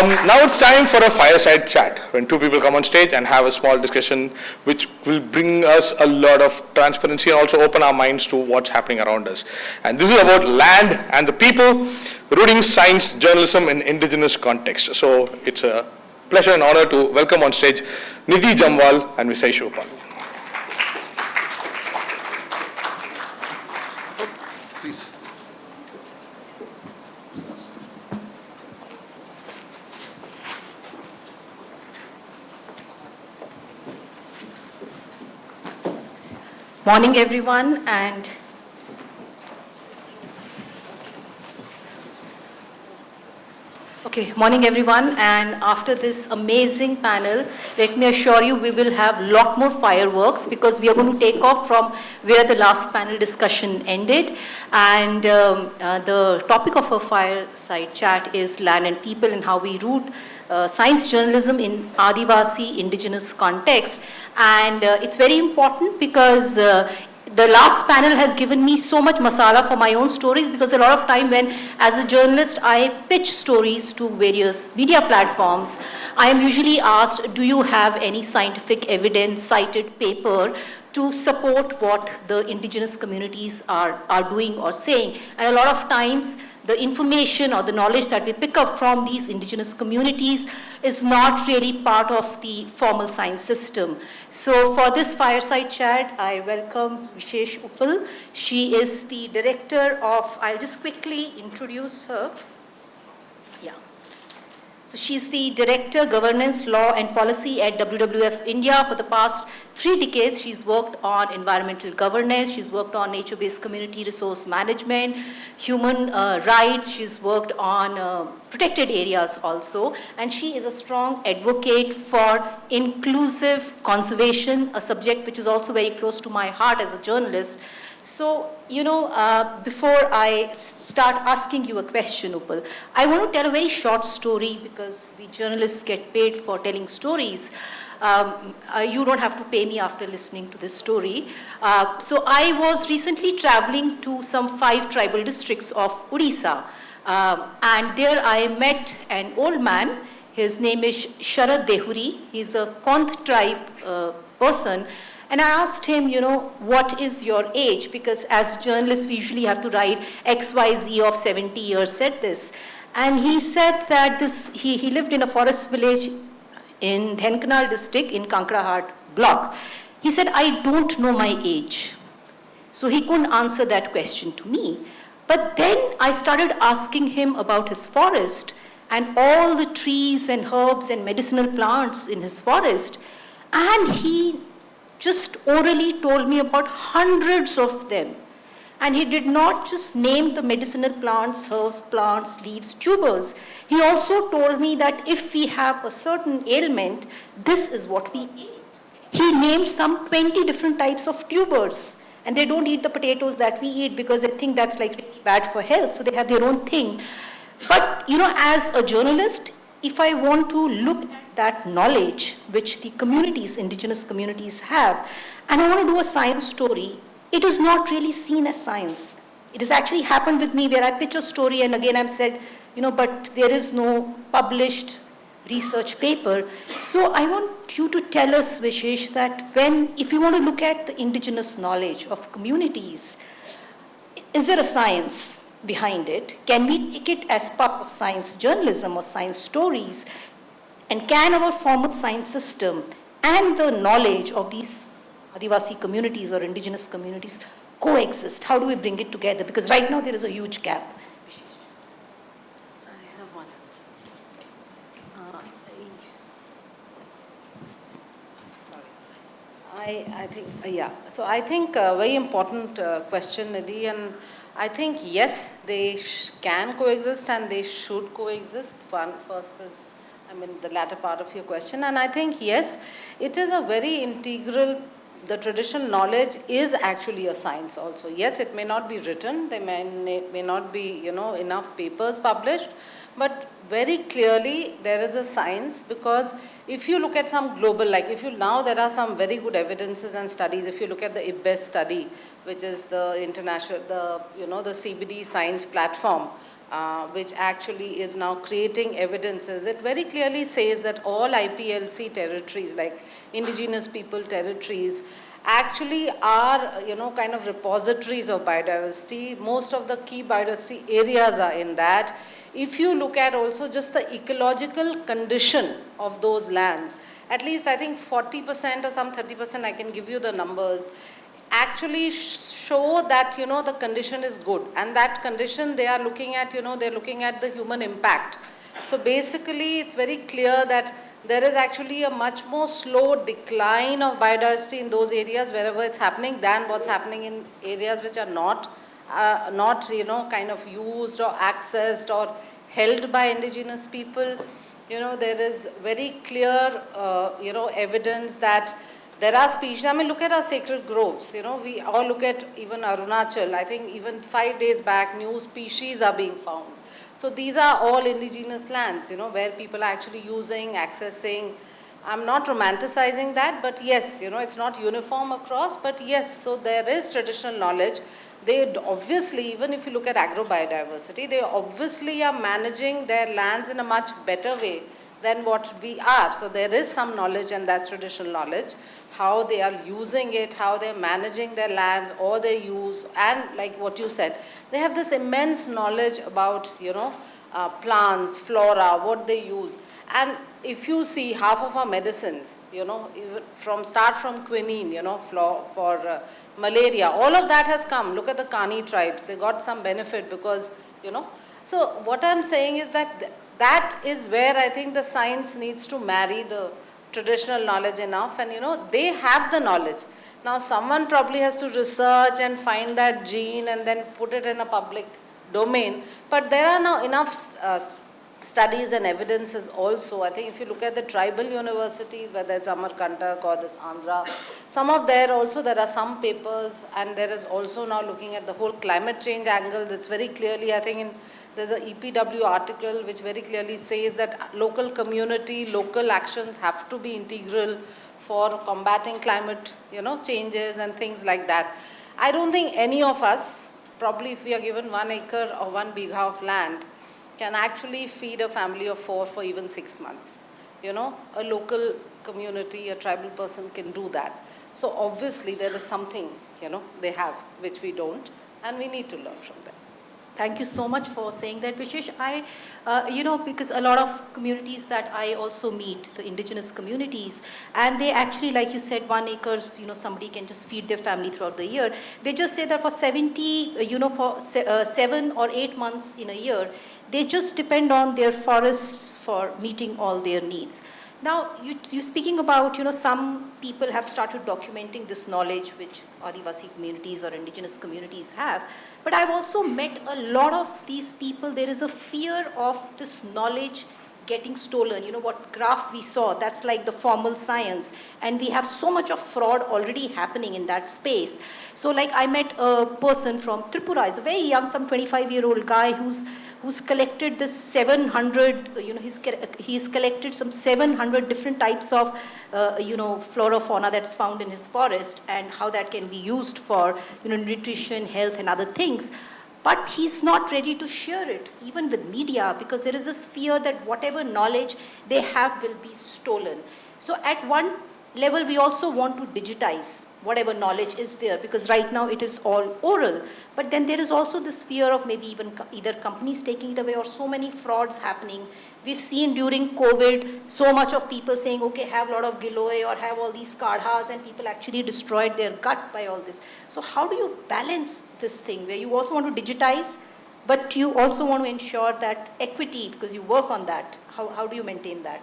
Now it's time for a fireside chat, when two people come on stage and have a small discussion which will bring us a lot of transparency and also open our minds to what's happening around us. And this is about land and the people, rooting science journalism in indigenous context. So it's a pleasure and honor to welcome on stage Nidhi Jamwal and Vishesh Uppal. Morning, everyone, and morning, everyone. And after this amazing panel, let me assure you, we will have a lot more fireworks because we are going to take off from where the last panel discussion ended. And the topic of our fireside chat is land and people and how we root science journalism in Adivasi indigenous context. And it's very important because the last panel has given me so much masala for my own stories, because a lot of time when, as a journalist, I pitch stories to various media platforms, I am usually asked, do you have any scientific evidence, cited paper to support what the indigenous communities are doing or saying? And a lot of times, the information or the knowledge that we pick up from these indigenous communities is not really part of the formal science system. So for this fireside chat, I welcome Vishesh Uppal. She is the director of, I'll just quickly introduce her. Yeah. So she's the Director, Governance, Law and Policy at WWF India. For the past 3 decades, she's worked on environmental governance, she's worked on nature-based community resource management, human rights, she's worked on protected areas also, and she is a strong advocate for inclusive conservation, a subject which is also very close to my heart as a journalist. So, before I start asking you a question, Uppal, I want to tell a very short story because we journalists get paid for telling stories. You don't have to pay me after listening to this story. So I was recently traveling to some 5 tribal districts of Odisha. And there I met an old man. His name is Sharad Dehuri. He's a Konth tribe person. And I asked him, what is your age? Because as journalists, we usually have to write XYZ of 70 years said this. And he said that he lived in a forest village in Dhenkanal district in Kankrahat block. He said, I don't know my age. So he couldn't answer that question to me. But then I started asking him about his forest and all the trees and herbs and medicinal plants in his forest. And he just orally told me about hundreds of them. And he did not just name the medicinal plants, herbs, plants, leaves, tubers. He also told me that if we have a certain ailment, this is what we eat. He named some 20 different types of tubers. And they don't eat the potatoes that we eat because they think that's like really bad for health. So they have their own thing. But, as a journalist, if I want to look at that knowledge which the communities, indigenous communities have, and I want to do a science story, it is not really seen as science. It has actually happened with me where I pitch a story and again I'm said, but there is no published research paper. So I want you to tell us, Vishesh, that if you want to look at the indigenous knowledge of communities, is there a science behind it? Can we take it as part of science journalism or science stories? And can our formal science system and the knowledge of these Adivasi communities or indigenous communities coexist? How do we bring it together? Because right now there is a huge gap. I have one. I think, So I think a very important question, Nidhi, and I think, yes, they can coexist and they should coexist. First is, the latter part of your question. And I think, yes, it is a very integral, the traditional knowledge is actually a science also. Yes, it may not be written, there may not be, enough papers published, but very clearly there is a science, because if you look at some global, there are some very good evidences and studies. If you look at the IBBES study, which is the international, the CBD science platform, which actually is now creating evidences. It very clearly says that all IPLC territories, like indigenous people territories, actually are, kind of repositories of biodiversity. Most of the key biodiversity areas are in that. If you look at also just the ecological condition of those lands, at least I think 40% or some 30%, I can give you the numbers, actually show that, the condition is good. And that condition they are looking at, they're looking at the human impact. So basically, it's very clear that there is actually a much more slow decline of biodiversity in those areas wherever it's happening than what's happening in areas which are not, kind of used or accessed or held by indigenous people. There is very clear, evidence that there are species. I mean, look at our sacred groves. We all look at even Arunachal. I think even 5 days back, new species are being found. So these are all indigenous lands, where people are actually using, accessing. I'm not romanticizing that, but yes, it's not uniform across, but yes, so there is traditional knowledge. They obviously, even if you look at agrobiodiversity, they obviously are managing their lands in a much better way than what we are. So there is some knowledge, and that's traditional knowledge, how they are using it, how they're managing their lands or their use, and like what you said, they have this immense knowledge about, plants, flora, what they use. And if you see half of our medicines, even start from quinine, for malaria, all of that has come. Look at the Kani tribes, they got some benefit because, So what I'm saying is that that is where I think the science needs to marry the traditional knowledge enough, and they have the knowledge. Now someone probably has to research and find that gene and then put it in a public domain, but there are now enough studies and evidences also. I think if you look at the tribal universities, whether it's Amarkantak or this Andhra, some of there also there are some papers, and there is also now looking at the whole climate change angle. That's very clearly, I think there's an EPW article which very clearly says that local community, local actions have to be integral for combating climate, changes and things like that. I don't think any of us, probably if we are given 1 acre or 1 bigha of land, can actually feed a family of 4 for even 6 months. A local community, a tribal person can do that. So obviously there is something, they have, which we don't, and we need to learn from them. Thank you so much for saying that, Vishesh. Because a lot of communities that I also meet, the indigenous communities, and they actually, like you said, 1 acre, somebody can just feed their family throughout the year. They just say that for 7 or 8 months in a year, they just depend on their forests for meeting all their needs. Now, you're speaking about, some people have started documenting this knowledge which Adivasi communities or indigenous communities have. But I've also met a lot of these people. There is a fear of this knowledge getting stolen. What graph we saw, that's like the formal science. And we have so much of fraud already happening in that space. So like I met a person from Tripura. It's a very young, some 25-year-old guy who's collected this 700, he's collected some 700 different types of, flora, fauna that's found in his forest, and how that can be used for, nutrition, health and other things. But he's not ready to share it, even with media, because there is this fear that whatever knowledge they have will be stolen. So at one level, we also want to digitize whatever knowledge is there, because right now it is all oral. But then there is also this fear of maybe even either companies taking it away or so many frauds happening. We've seen during COVID so much of people saying, okay, have a lot of giloy or have all these kadhas, and people actually destroyed their gut by all this. So how do you balance this thing where you also want to digitize, but you also want to ensure that equity, because you work on that? How do you maintain that?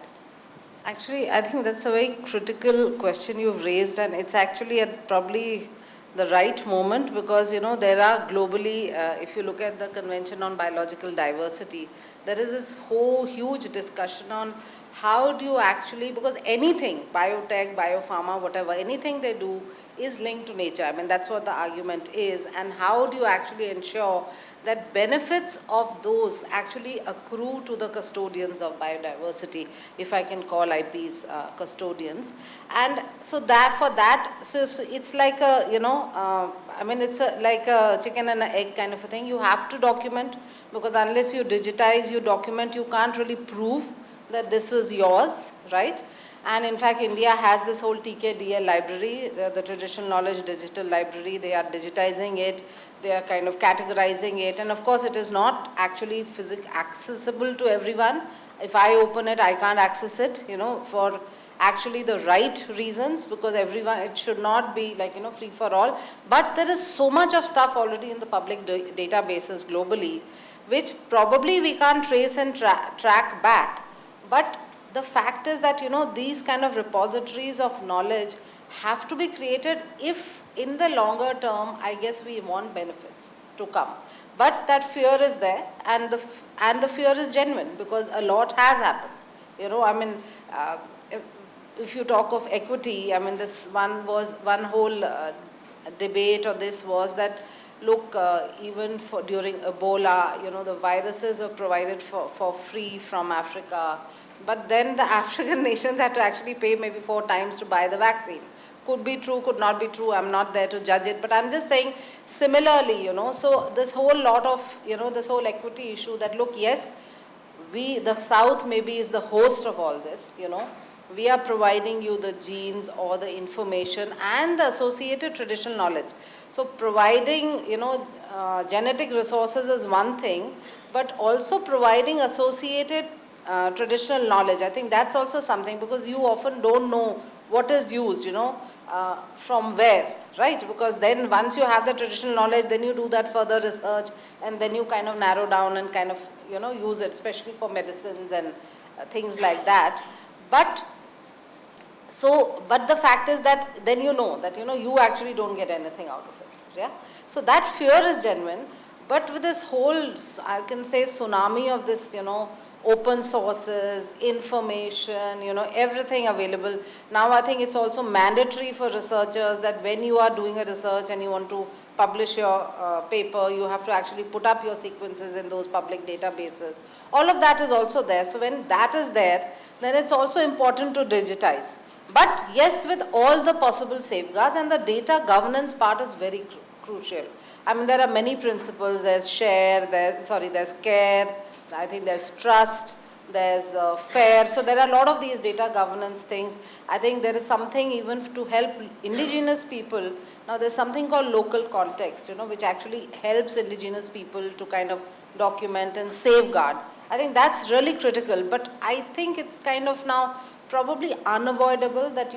Actually, I think that's a very critical question you've raised, and it's actually at probably the right moment, because there are globally, if you look at the Convention on Biological Diversity, there is this whole huge discussion on how do you actually, because anything, biotech, biopharma, whatever, anything they do is linked to nature. I mean, that's what the argument is. And how do you actually ensure that benefits of those actually accrue to the custodians of biodiversity, if I can call IPs custodians. And so that for that, so it's like a, I mean, it's like a chicken and an egg kind of a thing. You have to document because unless you digitize, you document, you can't really prove that this was yours, right? And in fact, India has this whole TKDL library, the Traditional Knowledge Digital Library. They are digitizing it, they are kind of categorizing it, and of course it is not actually accessible to everyone. If I open it, I can't access it, for actually the right reasons, because everyone, it should not be like, free for all. But there is so much of stuff already in the public databases globally, which probably we can't trace and track back. But the fact is that, these kind of repositories of knowledge have to be created if in the longer term, I guess we want benefits to come. But that fear is there, and the fear is genuine, because a lot has happened. If you talk of equity, this one whole debate or this was that, look, even during Ebola, the viruses were provided for free from Africa, but then the African nations had to actually pay maybe 4 times to buy the vaccine. Could be true, could not be true, I'm not there to judge it, but I'm just saying similarly, so this whole lot of, this whole equity issue that, look, yes, the South maybe is the host of all this, we are providing you the genes or the information and the associated traditional knowledge. So providing, genetic resources is one thing, but also providing associated traditional knowledge. I think that's also something, because you often don't know what is used, from where, right? Because then once you have the traditional knowledge, then you do that further research, and then you kind of narrow down and kind of, use it, especially for medicines and things like that. But the fact is that then that, you actually don't get anything out of it, yeah? So that fear is genuine, but with this whole, I can say, tsunami of this, open sources, information, everything available. Now I think it's also mandatory for researchers that when you are doing a research and you want to publish your paper, you have to actually put up your sequences in those public databases. All of that is also there. So when that is there, then it's also important to digitize. But yes, with all the possible safeguards, and the data governance part is very crucial. There are many principles. There's there's care, I think there's trust, there's fair. So there are a lot of these data governance things. I think there is something even to help indigenous people. Now there's something called local context, which actually helps indigenous people to kind of document and safeguard. I think that's really critical, but I think it's kind of now probably unavoidable that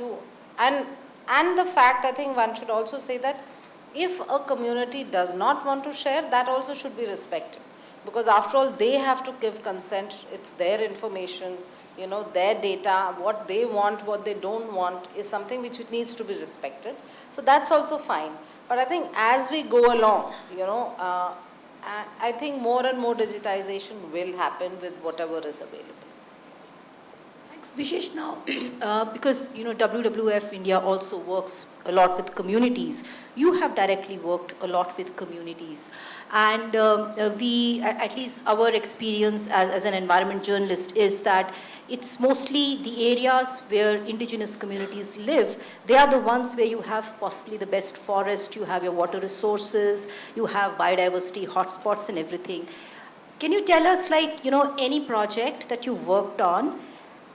and the fact, I think one should also say that if a community does not want to share, that also should be respected. Because after all, they have to give consent. It's their information, their data, what they want, what they don't want is something which needs to be respected. So that's also fine. But I think as we go along, I think more and more digitization will happen with whatever is available. Thanks, Vishesh. Now, because, WWF India also works a lot with communities. You have directly worked a lot with communities. And we, at least our experience as an environment journalist, is that it's mostly the areas where indigenous communities live. They are the ones where you have possibly the best forest, you have your water resources, you have biodiversity hotspots and everything. Can you tell us, any project that you worked on,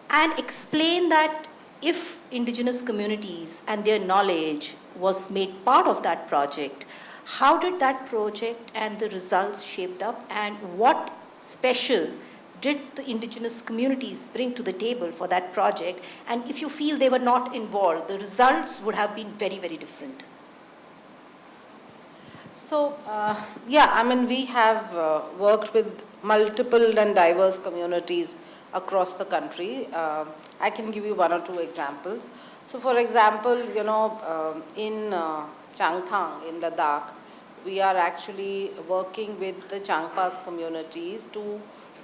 and explain that if indigenous communities and their knowledge was made part of that project, how did that project and the results shaped up, and what special did the indigenous communities bring to the table for that project? And if you feel they were not involved, the results would have been very, very different. So, we have worked with multiple and diverse communities across the country. I can give you one or two examples. So, for example, in Changthang in Ladakh, we are actually working with the Changpas communities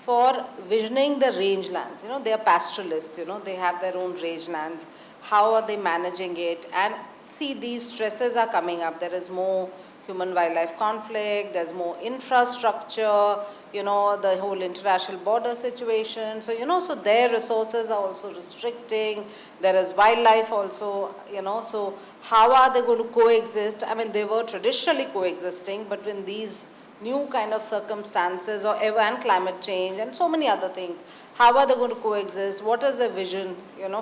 for visioning the rangelands. They are pastoralists, they have their own rangelands. How are they managing it? And see, these stresses are coming up. There is more human-wildlife conflict, there's more infrastructure, the whole international border situation. So, so their resources are also restricting. There is wildlife also, so how are they going to coexist? They were traditionally coexisting, but when these new kind of circumstances and climate change and so many other things. How are they going to coexist? What is their vision,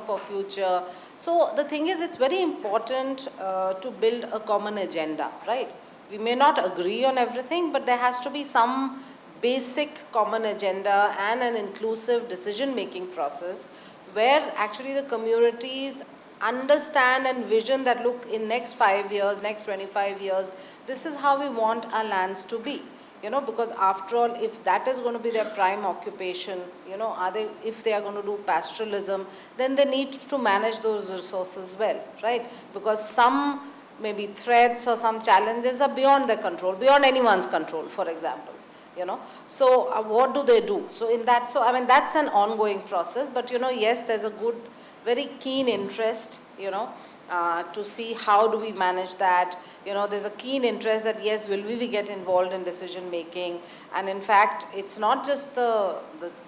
for future? So the thing is, it's very important to build a common agenda, right? We may not agree on everything, but there has to be some basic common agenda and an inclusive decision-making process where actually the communities understand and vision that, look, in next 5 years, next 25 years, this is how we want our lands to be. Because after all, if that is going to be their prime occupation, if they are going to do pastoralism, then they need to manage those resources well, right? Because some maybe threats or some challenges are beyond their control, beyond anyone's control, for example. So what do they do? So that's an ongoing process, but yes, there's a good, very keen interest, to see how do we manage that. There's a keen interest that, yes, will we get involved in decision making? And in fact, it's not just the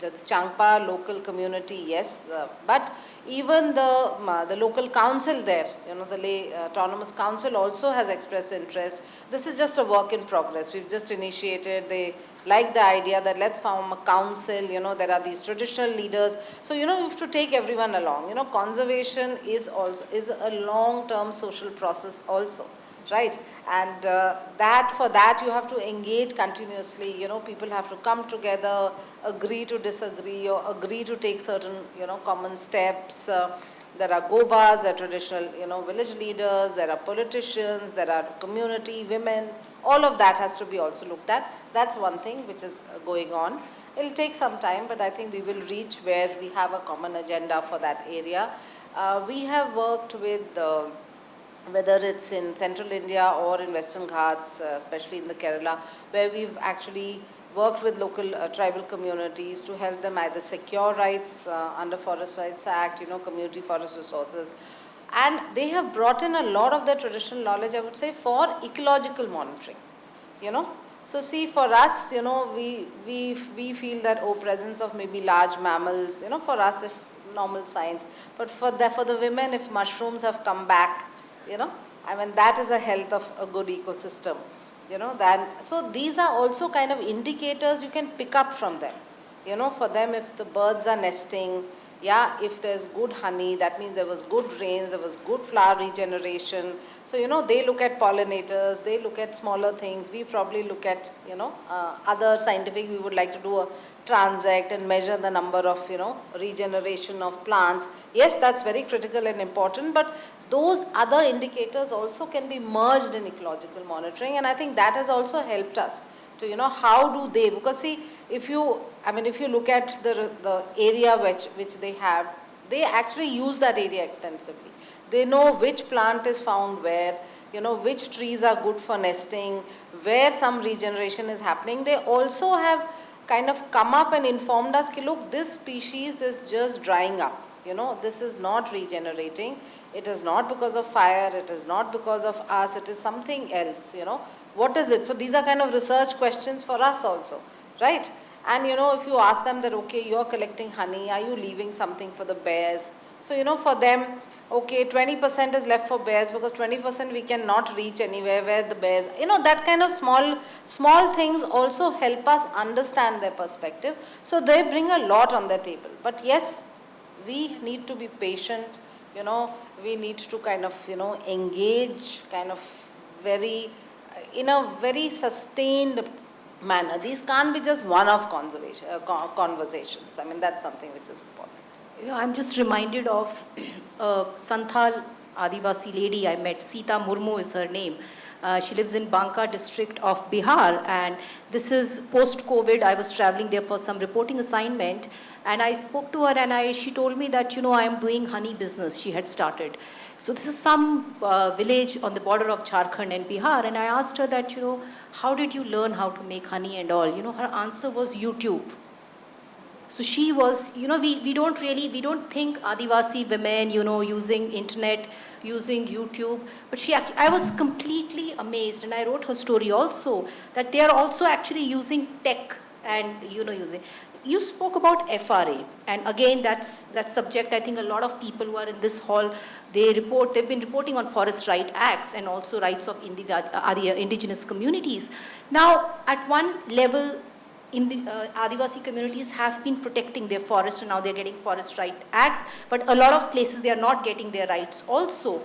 Changpa local community, yes, but even the local council there, the Leh Autonomous Council also has expressed interest. This is just a work in progress. We've just initiated. They like the idea that let's form a council, there are these traditional leaders. So, you have to take everyone along. Conservation is a long-term social process also, right? And for that you have to engage continuously. People have to come together, agree to disagree, or agree to take certain, common steps. There are gobas, there are traditional, village leaders, there are politicians, there are community, women. All of that has to be also looked at. That's one thing which is going on. It'll take some time, but I think we will reach where we have a common agenda for that area. We have worked with, whether it's in central India or in Western Ghats, especially in the Kerala, where we've actually worked with local tribal communities to help them either secure rights under Forest Rights Act, community forest resources. And they have brought in a lot of their traditional knowledge, I would say, for ecological monitoring, So see, for us, we feel that, presence of maybe large mammals, for us, if normal science. But for the women, if mushrooms have come back, that is a health of a good ecosystem, so these are also kind of indicators you can pick up from them, for them, if the birds are nesting, if there's good honey, that means there was good rains, there was good flower regeneration. So, they look at pollinators, they look at smaller things. We probably look at, other scientific, we would like to do a transect and measure the number of, regeneration of plants. Yes, that's very critical and important, but those other indicators also can be merged in ecological monitoring. And I think that has also helped us to, how do they, because see, if you look at the area which they have, they actually use that area extensively. They know which plant is found where, which trees are good for nesting, where some regeneration is happening. They also have kind of come up and informed us, look, this species is just drying up. This is not regenerating. It is not because of fire. It is not because of us. It is something else, What is it? So these are kind of research questions for us also, right? And, if you ask them that, okay, you're collecting honey, are you leaving something for the bears? So, for them, okay, 20% is left for bears because 20% we cannot reach anywhere where the bears, that kind of small things also help us understand their perspective. So they bring a lot on the table. But yes, we need to be patient, we need to kind of, engage kind of in a very sustained manner. These can't be just one-off conversations. That's something which is important. I'm just reminded of a Santhal Adivasi lady I met. Sita Murmu is her name. She lives in Banka district of Bihar, and this is post-COVID. I was traveling there for some reporting assignment, and I spoke to her, and she told me that, I am doing honey business. She had started. So this is some village on the border of Jharkhand and Bihar, and I asked her that, how did you learn how to make honey and all? Her answer was YouTube. So she was, we don't think Adivasi women, using internet, using YouTube, but I was completely amazed, and I wrote her story also, that they are also actually using tech and, using. you spoke about FRA, and again, that subject. I think a lot of people who are in this hall, they've been reporting on forest right acts and also rights of indigenous communities. Now, at one level, Adivasi communities have been protecting their forests, and now they're getting forest right acts, but a lot of places they are not getting their rights also.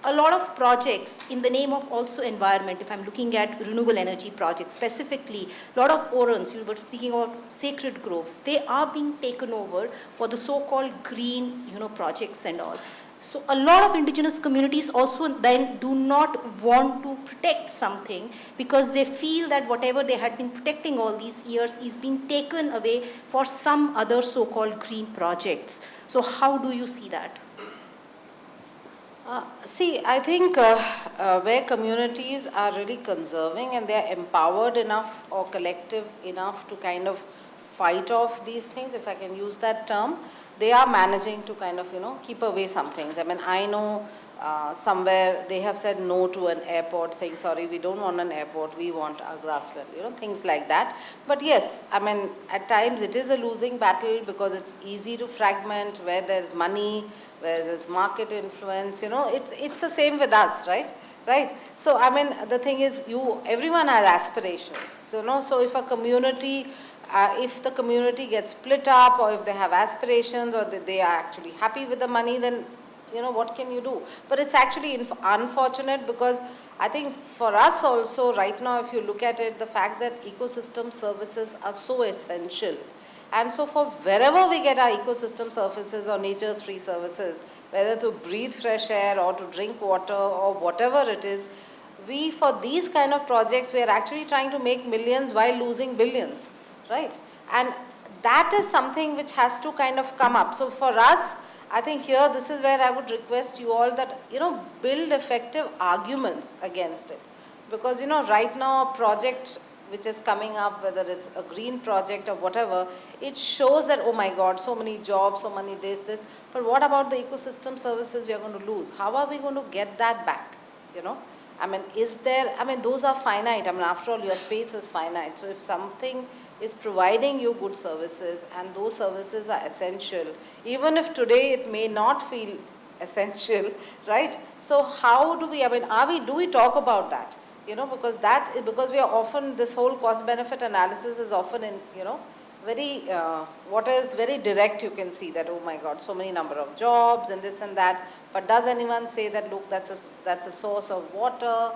A lot of projects in the name of also environment, if I'm looking at renewable energy projects specifically, a lot of orans, you were speaking about sacred groves, they are being taken over for the so-called green, projects and all. So a lot of indigenous communities also then do not want to protect something because they feel that whatever they had been protecting all these years is being taken away for some other so-called green projects. So how do you see that? See, I think where communities are really conserving and they are empowered enough or collective enough to kind of fight off these things, if I can use that term, they are managing to kind of, keep away some things. I mean, I know somewhere they have said no to an airport, saying, sorry, we don't want an airport, we want a grassland, things like that. But yes, I mean, at times it is a losing battle because it's easy to fragment where there's money, where there's market influence, it's the same with us, right? Right. So, I mean, the thing is, everyone has aspirations. So, so if a community, if the community gets split up, or if they have aspirations, or they are actually happy with the money, then, what can you do? But it's actually unfortunate because I think for us also, right now, if you look at it, the fact that ecosystem services are so essential. And so for wherever we get our ecosystem services or nature's free services, whether to breathe fresh air or to drink water or whatever it is, for these kind of projects, we are actually trying to make millions while losing billions, right? And that is something which has to kind of come up. So for us, I think here, this is where I would request you all that, build effective arguments against it. Because, right now a project which is coming up, whether it's a green project or whatever, it shows that, oh my God, so many jobs, so many this. But what about the ecosystem services we are going to lose? How are we going to get that back? I mean, those are finite. I mean, after all, your space is finite. So if something is providing you good services and those services are essential, even if today it may not feel essential, right? So how do we, do we talk about that? Because we are often, this whole cost benefit analysis is often in, very, what is very direct, you can see that, oh my God, so many number of jobs and this and that. But does anyone say that, look, that's a source of water,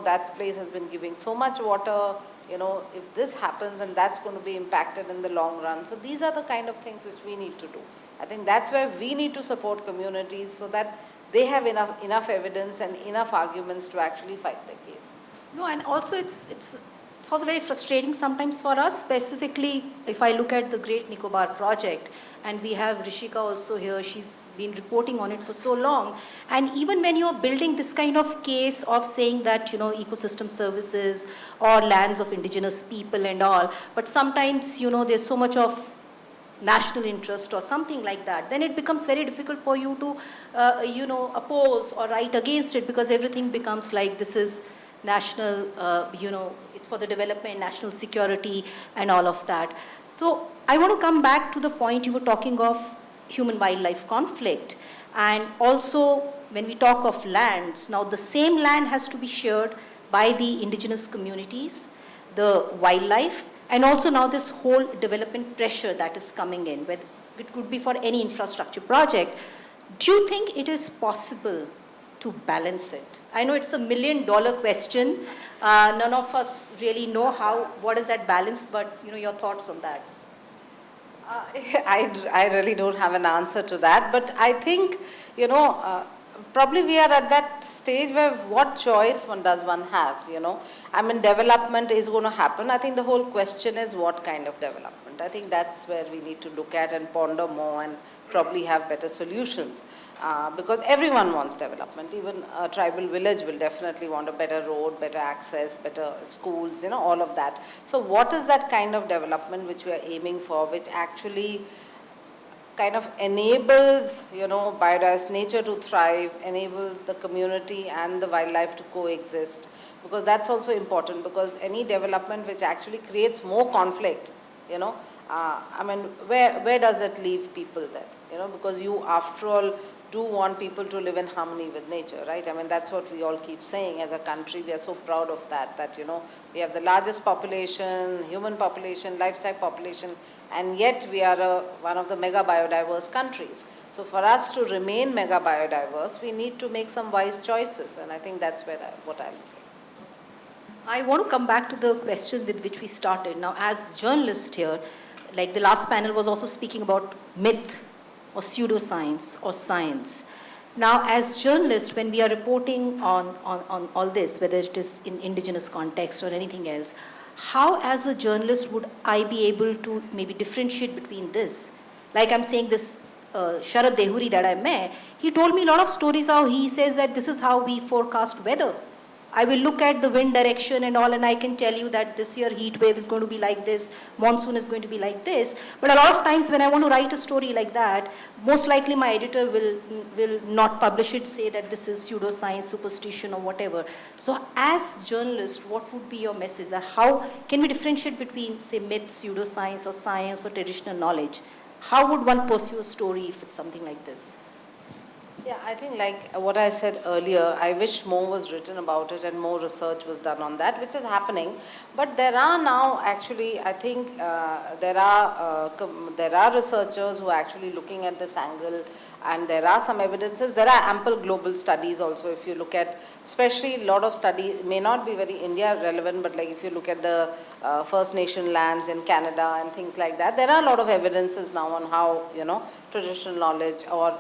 that place has been giving so much water, if this happens, then that's going to be impacted in the long run. So these are the kind of things which we need to do. I think that's where we need to support communities so that they have enough evidence and enough arguments to actually fight their case. No, and also it's also very frustrating sometimes for us, specifically if I look at the Great Nicobar project, and we have Rishika also here, she's been reporting on it for so long, and even when you're building this kind of case of saying that, ecosystem services or lands of indigenous people and all, but sometimes, there's so much of national interest or something like that, then it becomes very difficult for you to, oppose or write against it, because everything becomes like this is national, it's for the development, national security and all of that. So I want to come back to the point you were talking of human-wildlife conflict. And also when we talk of lands, now the same land has to be shared by the indigenous communities, the wildlife, and also now this whole development pressure that is coming in, whether it could be for any infrastructure project. Do you think it is possible to balance it? I know it's a $1 million question. None of us really know what is that balance, but your thoughts on that. I really don't have an answer to that, but I think, probably we are at that stage where what choice does one have, I mean, development is going to happen. I think the whole question is what kind of development. I think that's where we need to look at and ponder more and probably have better solutions. Because everyone wants development. Even a tribal village will definitely want a better road, better access, better schools, all of that. So what is that kind of development which we are aiming for, which actually kind of enables, biodiverse nature to thrive, enables the community and the wildlife to coexist? Because that's also important, because any development which actually creates more conflict, I mean, where does it leave people then? You know, because you, after all, do want people to live in harmony with nature, right? I mean, that's what we all keep saying. As a country, we are so proud of that, you know, we have the largest population, human population, livestock population, and yet we are one of the mega biodiverse countries. So for us to remain mega biodiverse, we need to make some wise choices, and I think that's what I'll say. I want to come back to the question with which we started. Now, as journalists here, like the last panel was also speaking about myth or pseudoscience or science. Now, as journalists, when we are reporting on all this, whether it is in indigenous context or anything else, how as a journalist would I be able to maybe differentiate between this? Like I'm saying this Sharad Dehuri that I met, he told me a lot of stories how he says that this is how we forecast weather. I will look at the wind direction and all, and I can tell you that this year heat wave is going to be like this, monsoon is going to be like this. But a lot of times when I want to write a story like that, most likely my editor will not publish it, say that this is pseudoscience, superstition or whatever. So as journalists, what would be your message? That how can we differentiate between, say, myth, pseudoscience or science or traditional knowledge? How would one pursue a story if it's something like this? Yeah, I think like what I said earlier, I wish more was written about it and more research was done on that, which is happening. But there are now actually, I think there are researchers who are actually looking at this angle, and there are some evidences. There are ample global studies also. If you look at, especially a lot of studies, may not be very India relevant, but like if you look at the First Nation lands in Canada and things like that, there are a lot of evidences now on how, you know, traditional knowledge or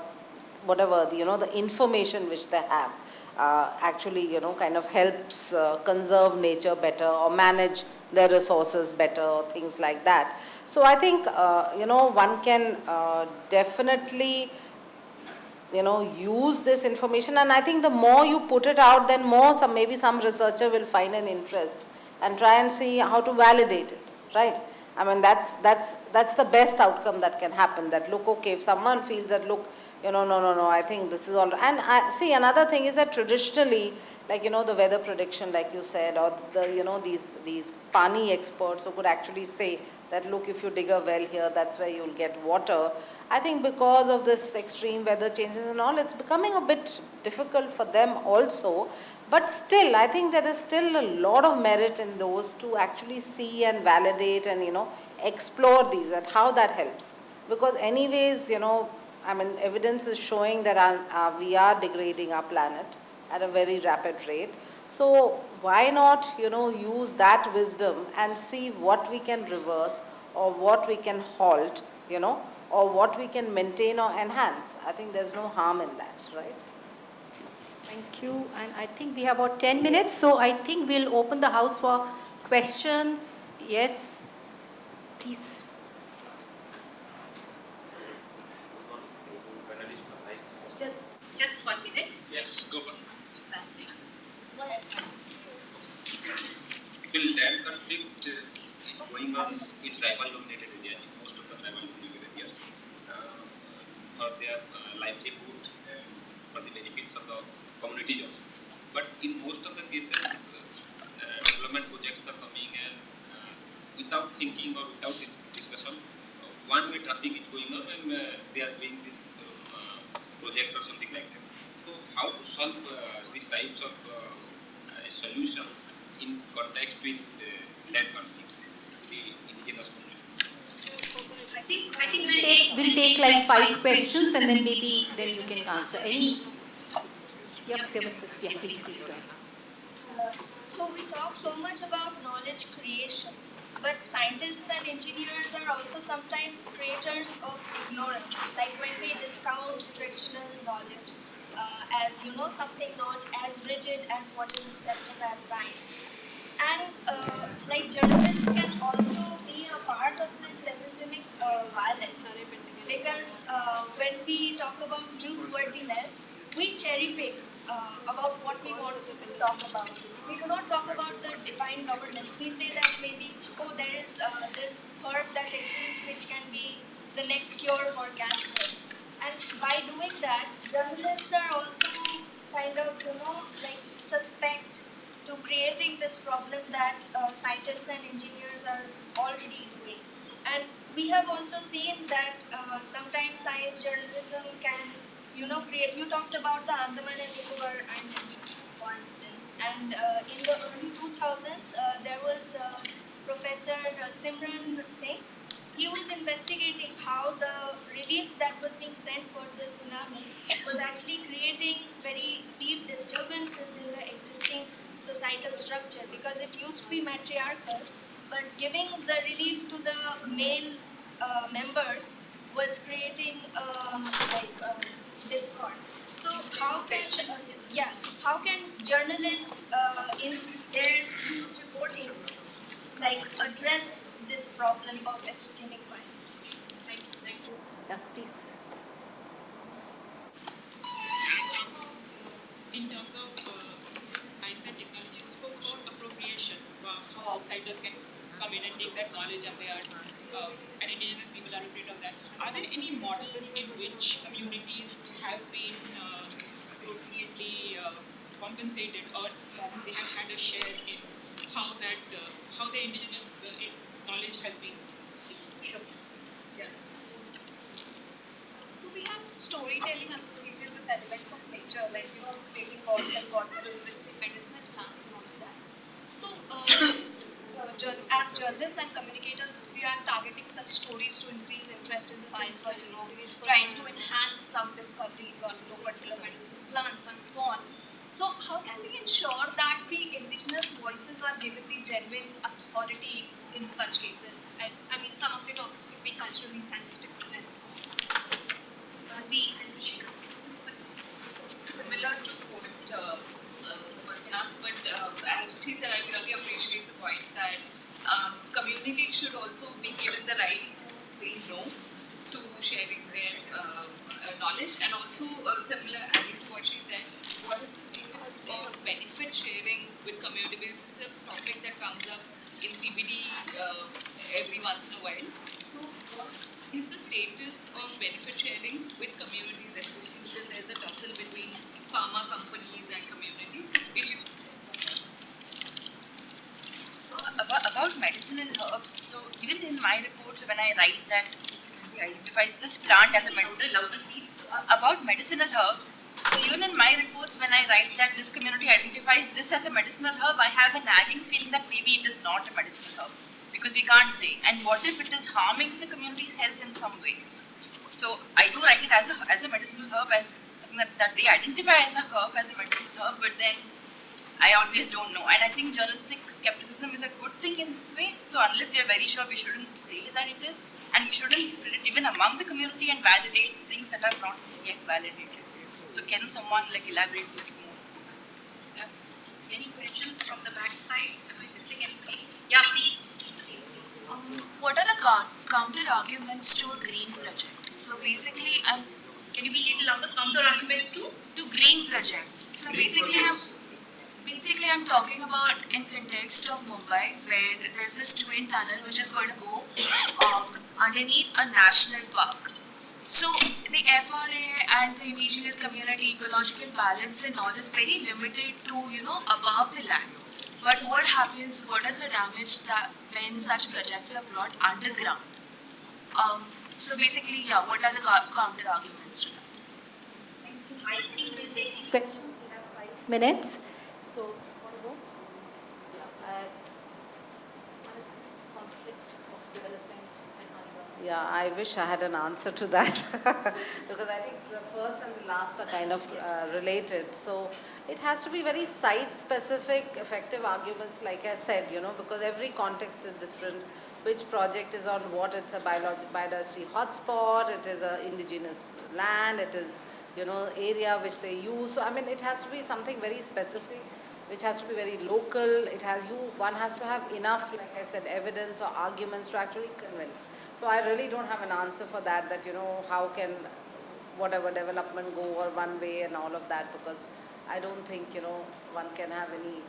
whatever, you know, the information which they have actually, you know, kind of helps conserve nature better or manage their resources better or things like that. So I think, you know, one can definitely, you know, use this information, and I think the more you put it out, then more maybe some researcher will find an interest and try and see how to validate it, right? I mean, that's the best outcome that can happen, that look, okay, if someone feels that, look, you know, no, I think this is all. And I see another thing is that traditionally, like, you know, the weather prediction, like you said, or the, you know, these pani experts who could actually say that, look, if you dig a well here, that's where you'll get water. I think because of this extreme weather changes and all, it's becoming a bit difficult for them also. But still, I think there is still a lot of merit in those to actually see and validate and, you know, explore these, that how that helps. Because anyways, you know, I mean, evidence is showing that we are degrading our planet at a very rapid rate. So why not, you know, use that wisdom and see what we can reverse or what we can halt, you know, or what we can maintain or enhance. I think there's no harm in that, right? Thank you. And I think we have about 10 minutes, so I think we'll open the house for questions. Yes, please. Just 1 minute. Yes, go for it. Will land conflict is going on in tribal-dominated areas, in most of the tribal-dominated areas, for their livelihood and for the benefits of the communities also. But in most of the cases, development projects are coming and without thinking or without discussion, one-way traffic is going on and they are doing this project or something like that. So how to solve these types of solutions in context with land conflict, the indigenous community? I think we'll take like 5 questions and then maybe then you can answer. Any? Yep, there was, yeah, please, sir. So we talk so much about knowledge creation, but scientists and engineers are also sometimes creators of ignorance. Like when we discount traditional knowledge as, you know, something not as rigid as what is accepted as science. And like journalists can also be a part of this epistemic violence, because when we talk about newsworthiness, we cherry pick about what we want to talk about. We do not talk about the divine governance. We say that maybe, oh, there is this herb that exists which can be the next cure for cancer. And by doing that, journalists are also kind of, you know, like suspect to creating this problem that scientists and engineers are already doing. And we have also seen that sometimes science journalism can, create. You talked about the Andaman and Nicobar Islands, for instance, and in the early 2000s, there was Professor Simran Singh. He was investigating how the relief that was being sent for the tsunami was actually creating very deep disturbances in the existing societal structure because it used to be matriarchal, but giving the relief to the male members was creating discord. So how can yeah how can journalists in their news reporting address this problem of epistemic violence? Yes, please. In terms of science and technology, you spoke about appropriation, how outsiders can come in and take that knowledge and they are, and indigenous people are afraid of that. Are there any models in which communities have been appropriately compensated or they have had a share in how that, how the indigenous knowledge has been? Sure. Yeah. So we have storytelling associated with elements of nature, like associating gods and goddesses with medicinal plants and all of that. So, as journalists and communicators, we are targeting such stories to increase interest in science, or trying to enhance some discoveries on particular medicinal plants and so on. So, how can we ensure that the indigenous voices are given the genuine authority in such cases? And I mean, some of the topics could be culturally sensitive to them. Similar to what the person asked, but as she said, I really appreciate the point that community should also be given the right to say no to sharing their knowledge, and also similar, adding to what she said, what is the status of benefit sharing with community? This is a topic that comes up in CBD every once in a while. So, what is the status of benefit sharing with communities, especially because there's a tussle between pharma companies and communities? So, if you about medicinal herbs, so even in my reports, when I write that this community identifies this plant as a about medicinal herbs, so even in my reports, when I write that this community identifies this as a medicinal herb, I have a nagging feeling that maybe it is not a medicinal herb because we can't say. And what if it is harming the community's health in some way? So I do write it as a medicinal herb, as something that they identify as a herb, as a medicinal herb, but then I always don't know. And I think journalistic skepticism is a good thing in this way. So unless we are very sure, we shouldn't say that it is, and we shouldn't spread it even among the community and validate things that are not yet validated. So can someone elaborate a little more? Yes. Any questions from the back side? Am I missing anything? Yeah, please. What are the counter arguments to a green project? So basically, Can you be a little louder? Counter arguments to green projects. So basically, I'm talking about in context of Mumbai, where there's this twin tunnel which is going to go underneath a national park. So the FRA and the indigenous community ecological balance and all is very limited to above the land. But what happens? What is the damage that when such projects are brought underground? So basically, yeah, what are the counter arguments to that? I think that there is Questions? We have 5 minutes. So, want to go? Yeah. What is this conflict of development and Adivasi? Yeah, I wish I had an answer to that because I think the first and the last are kind of related. So it has to be very site-specific, effective arguments, like I said, because every context is different. Which project is on what? It's a biodiversity hotspot. It is a indigenous land. It is area which they use. So I mean, it has to be something very specific, which has to be very local. One has to have enough, like I said, evidence or arguments to actually convince. So I really don't have an answer for that. How can whatever development go or one way and all of that, because I don't think one can have any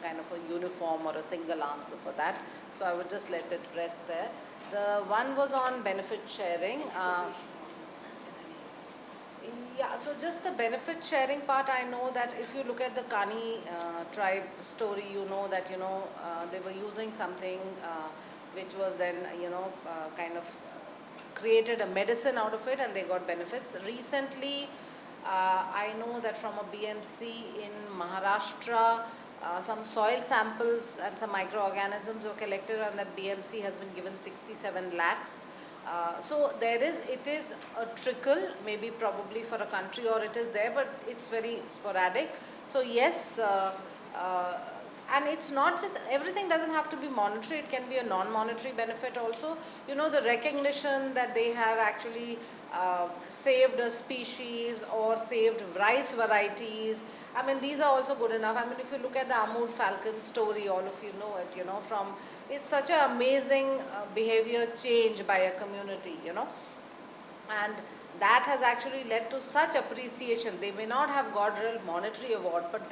kind of a uniform or a single answer for that. So I would just let it rest there. The one was on benefit sharing. Yeah, so just the benefit sharing part, I know that if you look at the Kani tribe story, you know that they were using something which was then, kind of created a medicine out of it, and they got benefits. Recently, I know that from a BMC in Maharashtra, some soil samples and some microorganisms were collected, and that BMC has been given 67 lakhs. So it is a trickle, maybe probably for a country, or it is there, but it's very sporadic. So yes, and it's not just, everything doesn't have to be monetary, it can be a non-monetary benefit also. The recognition that they have actually saved a species or saved rice varieties. I mean, these are also good enough. I mean, if you look at the Amur falcon story, all of you know it, from, it's such an amazing behavior change by a community, and that has actually led to such appreciation. They may not have got real monetary award, but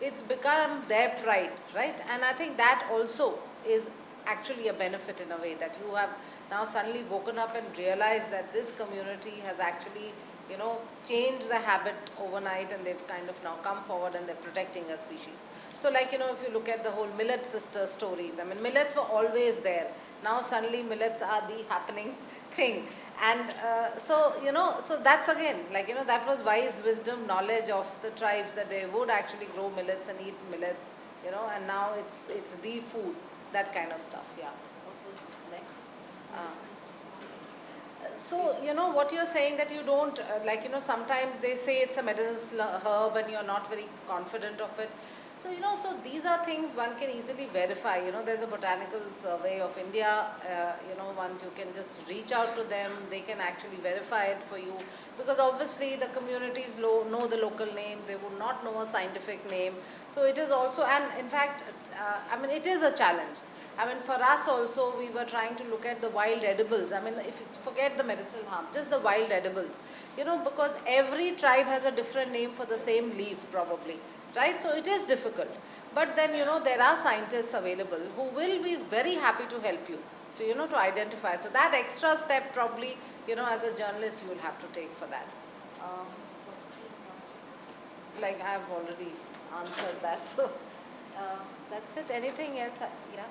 it's become their pride, right? And I think that also is actually a benefit in a way, that you have now suddenly woken up and realized that this community has actually, changed the habit overnight, and they've kind of now come forward and they're protecting a species. So like, if you look at the whole millet sister stories, I mean, millets were always there. Now suddenly millets are the happening thing. And so that's again, like, that was wise wisdom, knowledge of the tribes, that they would actually grow millets and eat millets, and now it's the food, that kind of stuff. Yeah. What was next? So, what you're saying, that you don't, sometimes they say it's a medicinal herb and you're not very confident of it. So, so these are things one can easily verify. There's a Botanical Survey of India, once you can just reach out to them, they can actually verify it for you. Because obviously the communities know the local name, they would not know a scientific name. So it is also, and in fact, I mean, it is a challenge. I mean, for us also, we were trying to look at the wild edibles. I mean, if you forget the medicinal harm, just the wild edibles, because every tribe has a different name for the same leaf probably, right? So it is difficult. But then, there are scientists available who will be very happy to help you to, to identify. So that extra step probably, as a journalist, you will have to take for that. Like I've already answered that. So that's it. Anything else? Yeah.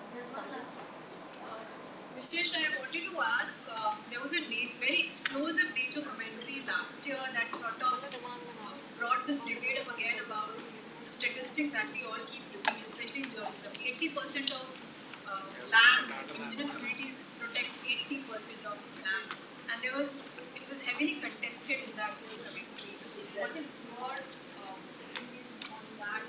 Vishesh, I wanted to ask, there was a very explosive nature commentary last year that sort of brought this debate up again about the statistic that we all keep doing, especially in journalism. 80% of land, indigenous communities protect 80% of land. And it was heavily contested in that commentary. What is your opinion on that?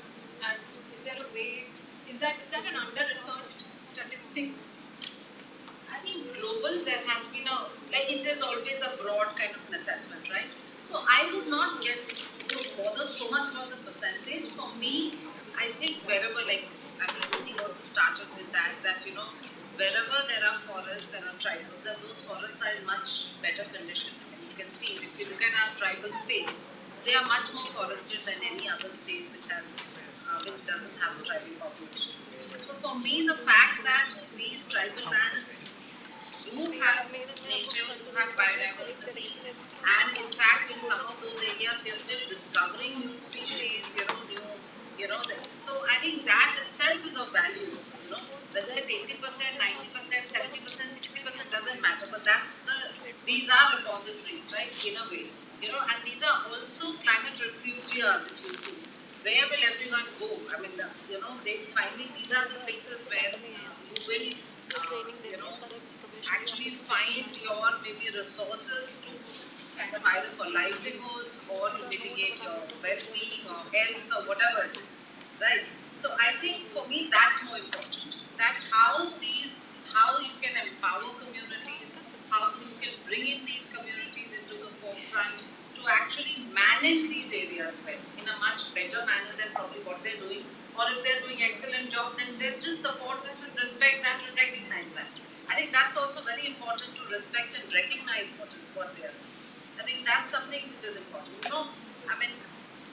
And is there a way, is that an under-researched statistics? I think global, there has been it is always a broad kind of an assessment, right? So I would not get bother so much about the percentage. For me, I think wherever, like, I think also started with that, wherever there are forests, there are tribals, and those forests are in much better condition. And you can see, if you look at our tribal states, they are much more forested than any other state which doesn't have a tribal population. So for me, the fact that these tribal lands do have nature, do have biodiversity, and in fact, in some of those areas, we are still discovering new species, so I think that itself is of value, whether it's 80%, 90%, 70%, 60% doesn't matter, but these are repositories, right, in a way, and these are also climate refugias, if you see. Where will everyone go? I mean, these are the places where you will, actually find your maybe resources to kind of either for livelihoods or to mitigate your well-being or health or whatever it is, right? So I think for me that's more important. That how you can empower communities, how you can bring in these communities into the forefront to actually manage these areas well in a much better manner than probably what they're doing. Or if they're doing excellent job, then they just support us and respect that and recognize that. I think that's also very important to respect and recognize what they are doing. I think that's something which is important. I mean,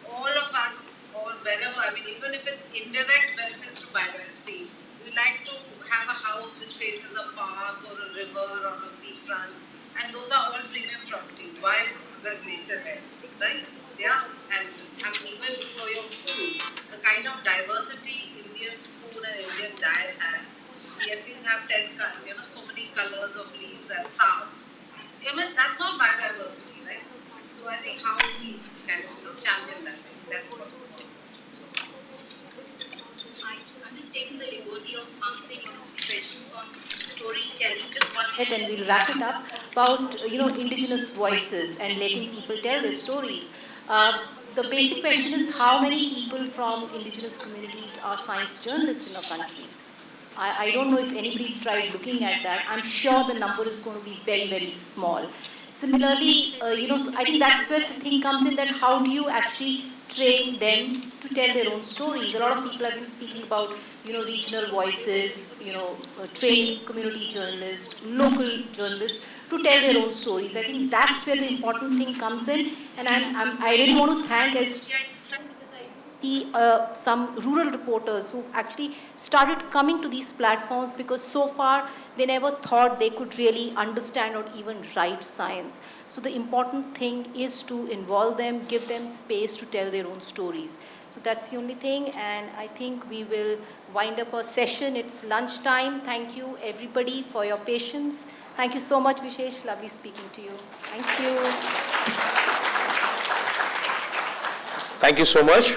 all of us, or wherever, I mean, even if it's indirect benefits to biodiversity, we like to have a house which faces a park or a river or a seafront, and those are all premium properties. Why? Because there's nature there, right? Yeah, and I mean, even for your food, the kind of diversity Indian food and Indian diet has, we at least have 10 that's all biodiversity, right? So I think how we can champion that, that's what it's about. I'm just taking the liberty of answering one of the questions on storytelling. Just one minute. And we'll wrap it up about indigenous voices and letting people tell their stories. The basic question is how many people from indigenous communities are science journalists in our country? I don't know if anybody's tried looking at that. I'm sure the number is going to be very, very small. Similarly, so I think that's where the thing comes in, that how do you actually train them to tell their own stories? A lot of people have been speaking about, regional voices, training community journalists, local journalists to tell their own stories. I think that's where the important thing comes in. And I really want to thank SJAI, see some rural reporters who actually started coming to these platforms, because so far they never thought they could really understand or even write science. So the important thing is to involve them, give them space to tell their own stories. So that's the only thing, and I think we will wind up our session. It's lunchtime. Thank you everybody for your patience. Thank you so much, Vishesh. Lovely speaking to you. Thank you. Thank you so much.